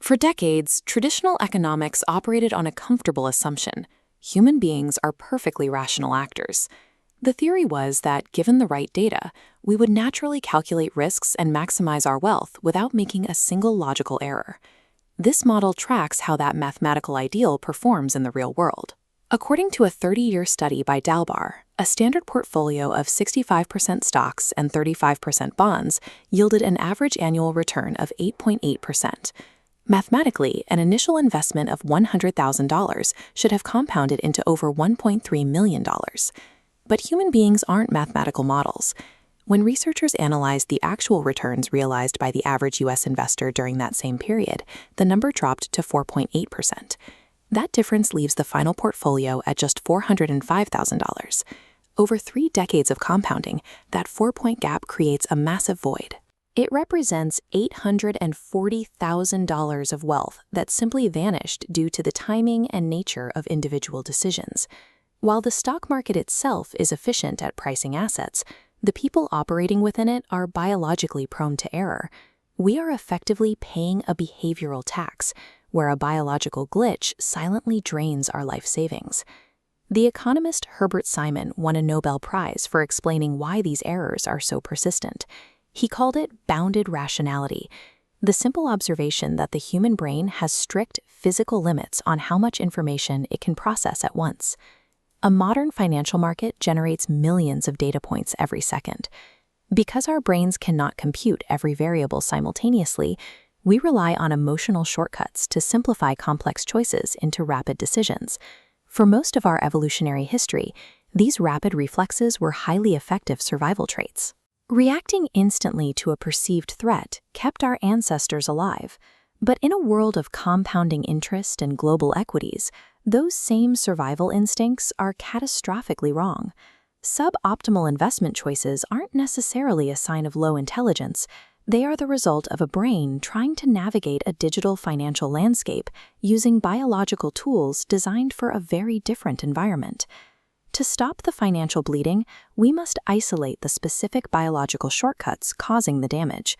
For decades, traditional economics operated on a comfortable assumption: human beings are perfectly rational actors. The theory was that, given the right data, we would naturally calculate risks and maximize our wealth without making a single logical error. This model tracks how that mathematical ideal performs in the real world. According to a 30-year study by Dalbar, a standard portfolio of 65% stocks and 35% bonds yielded an average annual return of 8.8%. Mathematically, an initial investment of $100,000 should have compounded into over $1.3 million. But human beings aren't mathematical models. When researchers analyzed the actual returns realized by the average U.S. investor during that same period, the number dropped to 4.8%. That difference leaves the final portfolio at just $405,000. Over 3 decades of compounding, that 4-point gap creates a massive void. It represents $840,000 of wealth that simply vanished due to the timing and nature of individual decisions. While the stock market itself is efficient at pricing assets, the people operating within it are biologically prone to error. We are effectively paying a behavioral tax, where a biological glitch silently drains our life savings. The economist Herbert Simon won a Nobel Prize for explaining why these errors are so persistent. He called it bounded rationality, the simple observation that the human brain has strict physical limits on how much information it can process at once. A modern financial market generates millions of data points every second. Because our brains cannot compute every variable simultaneously, we rely on emotional shortcuts to simplify complex choices into rapid decisions. For most of our evolutionary history, these rapid reflexes were highly effective survival traits. Reacting instantly to a perceived threat kept our ancestors alive. But in a world of compounding interest and global equities, those same survival instincts are catastrophically wrong. Suboptimal investment choices aren't necessarily a sign of low intelligence. They are the result of a brain trying to navigate a digital financial landscape using biological tools designed for a very different environment. To stop the financial bleeding, we must isolate the specific biological shortcuts causing the damage.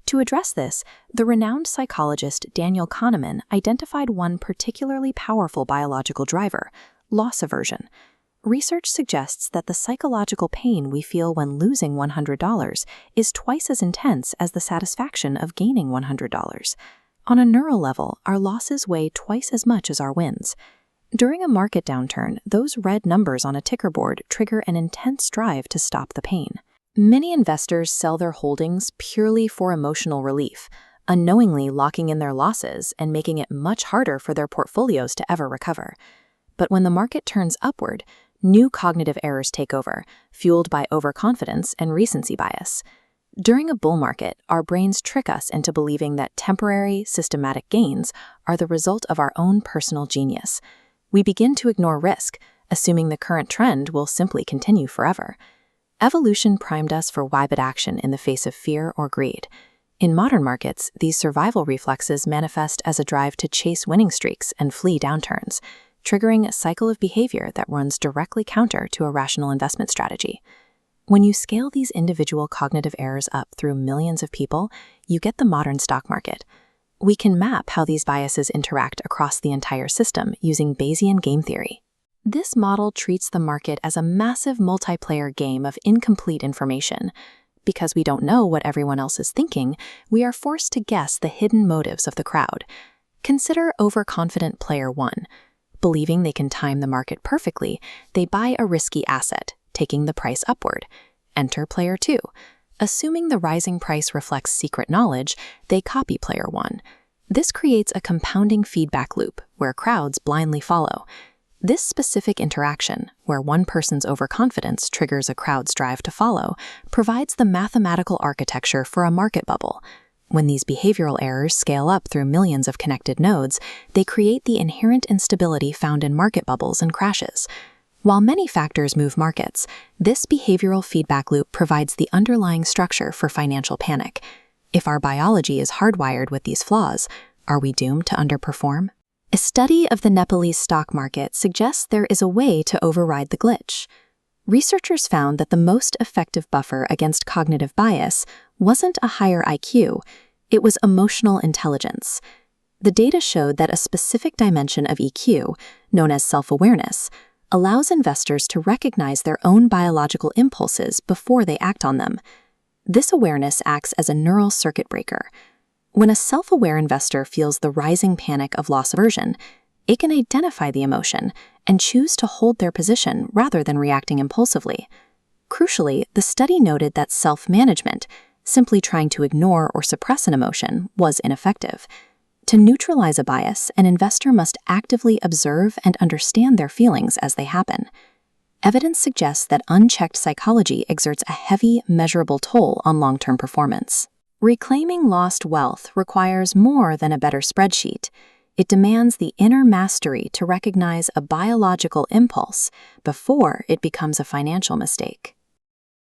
To address this, the renowned psychologist Daniel Kahneman identified one particularly powerful biological driver: loss aversion. Research suggests that the psychological pain we feel when losing $100 is twice as intense as the satisfaction of gaining $100. On a neural level, our losses weigh twice as much as our wins. During a market downturn, those red numbers on a ticker board trigger an intense drive to stop the pain. Many investors sell their holdings purely for emotional relief, unknowingly locking in their losses and making it much harder for their portfolios to ever recover. But when the market turns upward, new cognitive errors take over, fueled by overconfidence and recency bias. During a bull market, our brains trick us into believing that temporary, systematic gains are the result of our own personal genius. We begin to ignore risk, assuming the current trend will simply continue forever. Evolution primed us for rapid action in the face of fear or greed. In modern markets, these survival reflexes manifest as a drive to chase winning streaks and flee downturns, triggering a cycle of behavior that runs directly counter to a rational investment strategy. When you scale these individual cognitive errors up through millions of people, you get the modern stock market. We can map how these biases interact across the entire system using Bayesian game theory. This model treats the market as a massive multiplayer game of incomplete information. Because we don't know what everyone else is thinking, we are forced to guess the hidden motives of the crowd. Consider overconfident player 1. Believing they can time the market perfectly, they buy a risky asset, taking the price upward. Enter player 2. Assuming the rising price reflects secret knowledge, they copy player 1. This creates a compounding feedback loop where crowds blindly follow. This specific interaction, where one person's overconfidence triggers a crowd's drive to follow, provides the mathematical architecture for a market bubble. When these behavioral errors scale up through millions of connected nodes, they create the inherent instability found in market bubbles and crashes. While many factors move markets, this behavioral feedback loop provides the underlying structure for financial panic. If our biology is hardwired with these flaws, are we doomed to underperform? A study of the Nepalese stock market suggests there is a way to override the glitch. Researchers found that the most effective buffer against cognitive bias wasn't a higher IQ, it was emotional intelligence. The data showed that a specific dimension of EQ, known as self-awareness, allows investors to recognize their own biological impulses before they act on them. This awareness acts as a neural circuit breaker. When a self-aware investor feels the rising panic of loss aversion, it can identify the emotion and choose to hold their position rather than reacting impulsively. Crucially, the study noted that self-management, simply trying to ignore or suppress an emotion, was ineffective. To neutralize a bias, an investor must actively observe and understand their feelings as they happen. Evidence suggests that unchecked psychology exerts a heavy, measurable toll on long-term performance. Reclaiming lost wealth requires more than a better spreadsheet. It demands the inner mastery to recognize a biological impulse before it becomes a financial mistake.